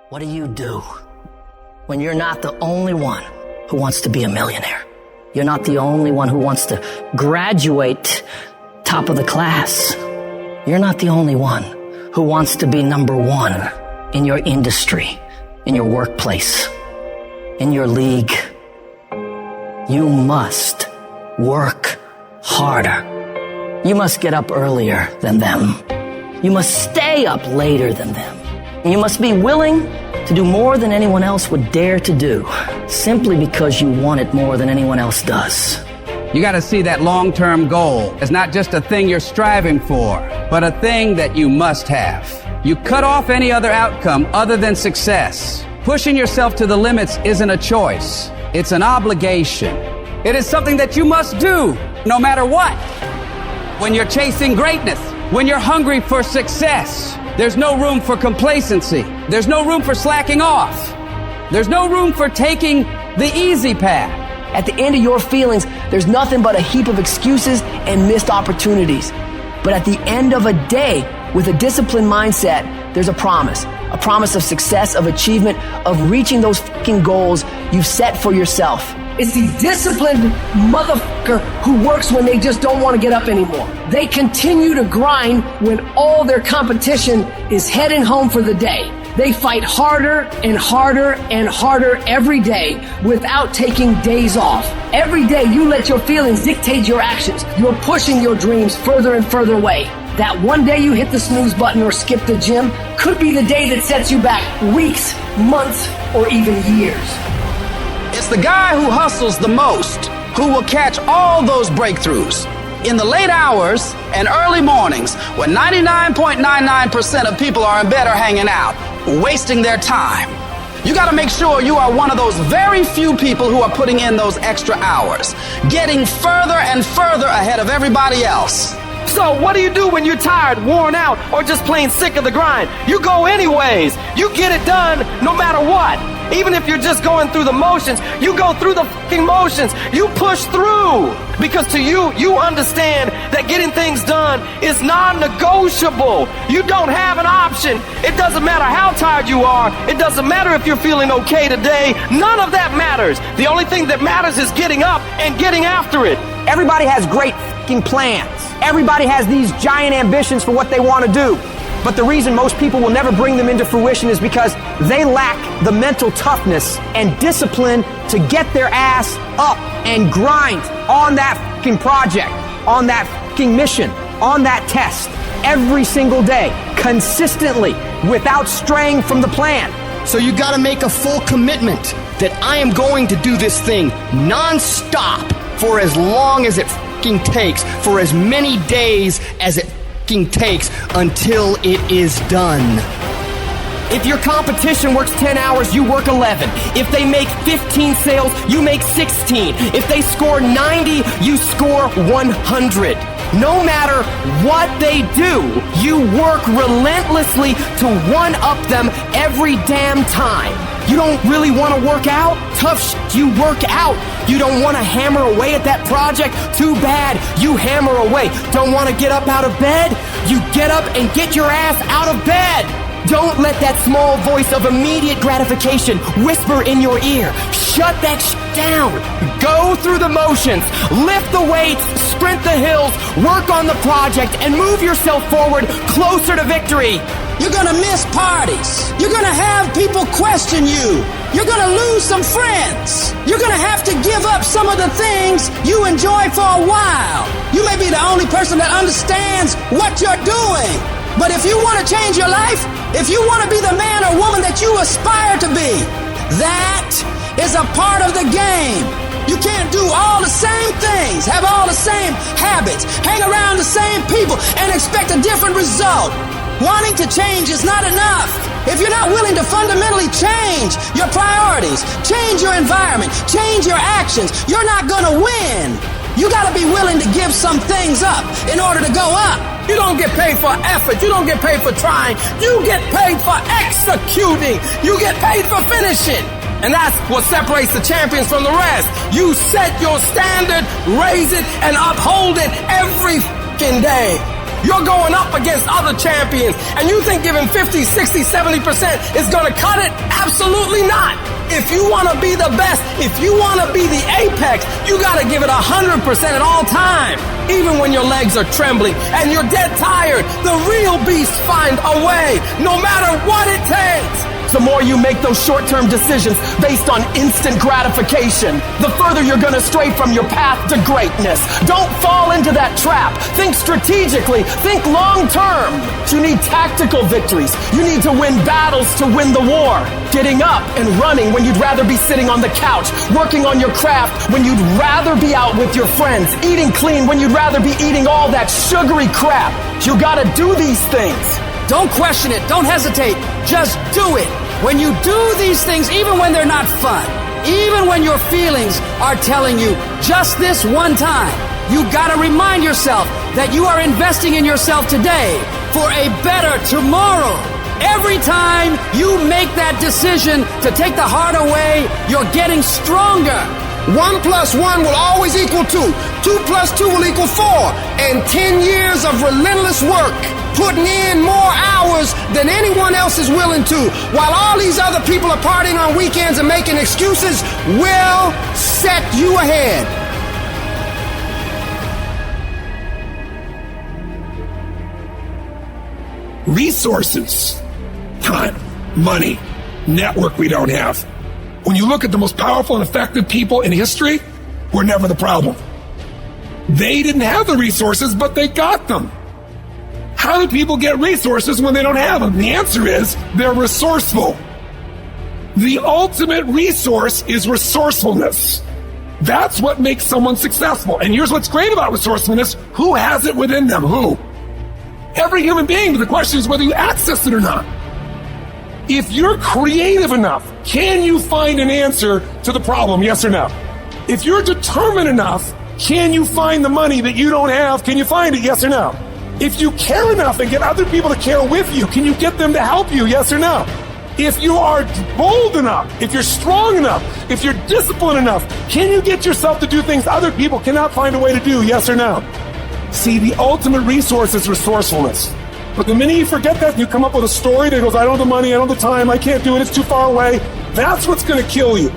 What do you do when you're not the only one who wants to be a millionaire? You're not the only one who wants to graduate top of the class. You're not the only one who wants to be number one in your industry, in your workplace, in your league. You must work harder. You must get up earlier than them. You must stay up later than them. You must be willing to do more than anyone else would dare to do, simply because you want it more than anyone else does. You got to see that long-term goal as not just a thing you're striving for, but a thing that you must have. You cut off any other outcome other than success. Pushing yourself to the limits isn't a choice. It's an obligation. It is something that you must do, no matter what. When you're chasing greatness, when you're hungry for success, there's no room for complacency. There's no room for slacking off. There's no room for taking the easy path. At the end of your feelings, there's nothing but a heap of excuses and missed opportunities. But at the end of a day, with a disciplined mindset, there's a promise of success, of achievement, of reaching those fucking goals you've set for yourself. It's the disciplined motherfucker who works when they just don't want to get up anymore. They continue to grind when all their competition is heading home for the day. They fight harder and harder and harder every day without taking days off. Every day you let your feelings dictate your actions. You're pushing your dreams further and further away. That one day you hit the snooze button or skip the gym could be the day that sets you back weeks, months, or even years. It's the guy who hustles the most who will catch all those breakthroughs in the late hours and early mornings when 99.99% of people are in bed or hanging out, wasting their time. You got to make sure you are one of those very few people who are putting in those extra hours, getting further and further ahead of everybody else. So what do you do when you're tired, worn out, or just plain sick of the grind? You go anyways. You get it done no matter what. Even if you're just going through the motions, you go through the fucking motions. You push through. Because to you, you understand that getting things done is non-negotiable. You don't have an option. It doesn't matter how tired you are. It doesn't matter if you're feeling okay today. None of that matters. The only thing that matters is getting up and getting after it. Everybody has great fucking plans. Everybody has these giant ambitions for what they want to do. But the reason most people will never bring them into fruition is because they lack the mental toughness and discipline to get their ass up and grind on that fucking project, on that fucking mission, on that test, every single day, consistently, without straying from the plan. So you gotta make a full commitment that I am going to do this thing non-stop for as long as it fucking takes, for as many days as it takes until it is done. If your competition works 10 hours, you work 11. If they make 15 sales, you make 16. If they score 90, you score 100. No matter what they do, you work relentlessly to one-up them every damn time. You don't really want to work out? Tough shit, you work out. You don't want to hammer away at that project? Too bad, you hammer away. Don't want to get up out of bed? You get up and get your ass out of bed. Don't let that small voice of immediate gratification whisper in your ear. Shut that shit down. Go through the motions, lift the weights, sprint the hills, work on the project, and move yourself forward closer to victory. You're gonna miss parties. You're gonna have people question you. You're gonna lose some friends. You're gonna have to give up some of the things you enjoy for a while. You may be the only person that understands what you're doing. But if you want to change your life, if you want to be the man or woman that you aspire to be, that is a part of the game. You can't do all the same things, have all the same habits, hang around the same people, and expect a different result. Wanting to change is not enough. If you're not willing to fundamentally change your priorities, change your environment, change your actions, you're not gonna win. You gotta be willing to give some things up in order to go up. You don't get paid for effort. You don't get paid for trying. You get paid for executing. You get paid for finishing. And that's what separates the champions from the rest. You set your standard, raise it, and uphold it every fucking day. You're going up against other champions, and you think giving 50, 60, 70% is gonna cut it? Absolutely not. If you wanna be the best, if you wanna be the apex, you gotta give it 100% at all time. Even when your legs are trembling and you're dead tired, the real beasts find a way, no matter what it takes. The more you make those short-term decisions based on instant gratification, the further you're gonna stray from your path to greatness. Don't fall into that trap. Think strategically. Think long-term. You need tactical victories. You need to win battles to win the war. Getting up and running when you'd rather be sitting on the couch. Working on your craft when you'd rather be out with your friends. Eating clean when you'd rather be eating all that sugary crap. You gotta do these things. Don't question it. Don't hesitate. Just do it. When you do these things, even when they're not fun, even when your feelings are telling you just this one time, you gotta remind yourself that you are investing in yourself today for a better tomorrow. Every time you make that decision to take the heart away, you're getting stronger. 1 + 1 will always equal 2. 2 + 2 will equal 4. And 10 years of relentless work, putting in more hours than anyone else is willing to, while all these other people are partying on weekends and making excuses, will set you ahead. Resources, time, money, network we don't have. When you look at the most powerful and effective people in history, we're never the problem. They didn't have the resources, but they got them. How do people get resources when they don't have them? The answer is they're resourceful. The ultimate resource is resourcefulness. That's what makes someone successful. And here's what's great about resourcefulness. Who has it within them? Who? Every human being, but the question is whether you access it or not. If you're creative enough, can you find an answer to the problem? Yes or no? If you're determined enough, can you find the money that you don't have? Can you find it? Yes or no? If you care enough and get other people to care with you, can you get them to help you? Yes or no? If you are bold enough, if you're strong enough, if you're disciplined enough, can you get yourself to do things other people cannot find a way to do? Yes or no? See, the ultimate resource is resourcefulness. But the minute you forget that, you come up with a story that goes, I don't have the money, I don't have the time, I can't do it, it's too far away. That's what's going to kill you.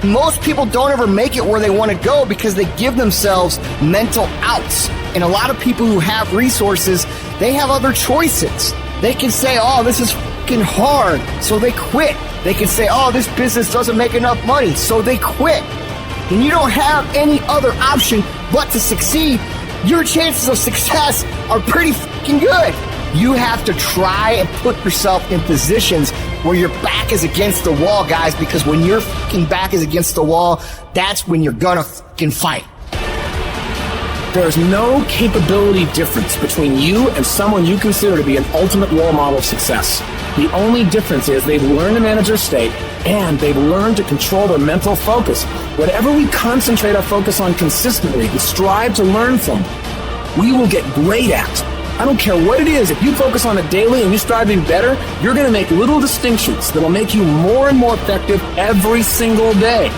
Most people don't ever make it where they want to go because they give themselves mental outs. And a lot of people who have resources, they have other choices. They can say, oh, this is fucking hard, so they quit. They can say, oh, this business doesn't make enough money, so they quit. And you don't have any other option but to succeed. Your chances of success are pretty fucking good. You have to try and put yourself in positions where your back is against the wall, guys, because when your fucking back is against the wall, that's when you're gonna fucking fight. There's no capability difference between you and someone you consider to be an ultimate role model of success. The only difference is they've learned to manage their state and they've learned to control their mental focus. Whatever we concentrate our focus on consistently and strive to learn from, we will get great at. I don't care what it is. If you focus on it daily and you strive to be better, you're going to make little distinctions that will make you more and more effective every single day.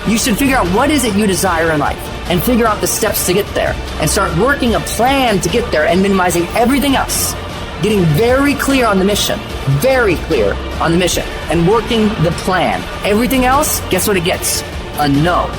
You should figure out what is it you desire in life and figure out the steps to get there and start working a plan to get there and minimizing everything else. Getting very clear on the mission, and working the plan. Everything else, guess what it gets? A no.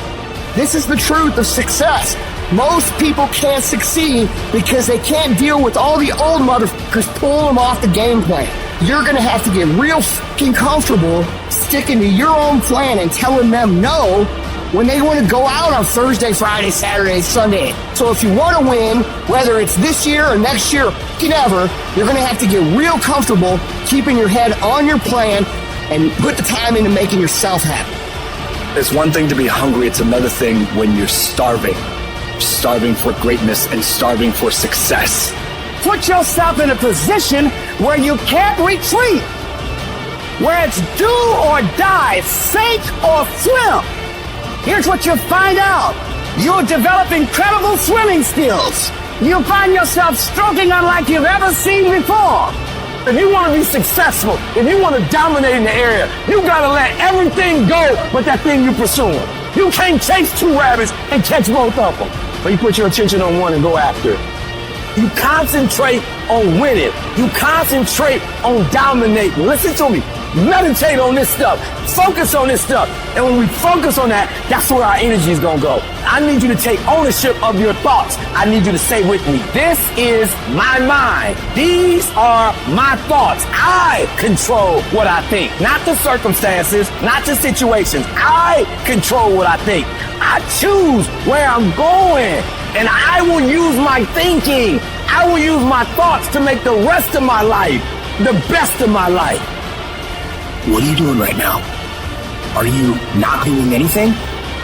This is the truth of success. Most people can't succeed because they can't deal with all the old motherfuckers pulling them off the game plan. You're gonna have to get real fucking comfortable sticking to your own plan and telling them no when they want to go out on Thursday, Friday, Saturday, Sunday. So if you want to win, whether it's this year or next year or ever, you're gonna have to get real comfortable keeping your head on your plan and put the time into making yourself happy. It's one thing to be hungry, it's another thing when you're starving. Starving for greatness and starving for success. Put yourself in a position where you can't retreat, where it's do or die, sink or swim. Here's what you'll find out. You'll develop incredible swimming skills. You'll find yourself stroking unlike you've ever seen before. If you want to be successful, if you want to dominate in the area, you got to let everything go but that thing you're pursuing. You can't chase two rabbits and catch both of them. But you put your attention on one and go after it. You concentrate on winning. You concentrate on dominating. Listen to me. Meditate on this stuff. Focus on this stuff. And when we focus on that, that's where our energy is going to go. I need you to take ownership of your thoughts. I need you to say with me, this is my mind. These are my thoughts. I control what I think. Not the circumstances, not the situations. I control what I think. I choose where I'm going. And I will use my thinking. I will use my thoughts to make the rest of my life the best of my life. What are you doing right now? Are you not doing anything?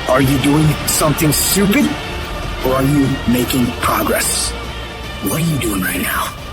Are you doing something stupid? Or are you making progress? What are you doing right now?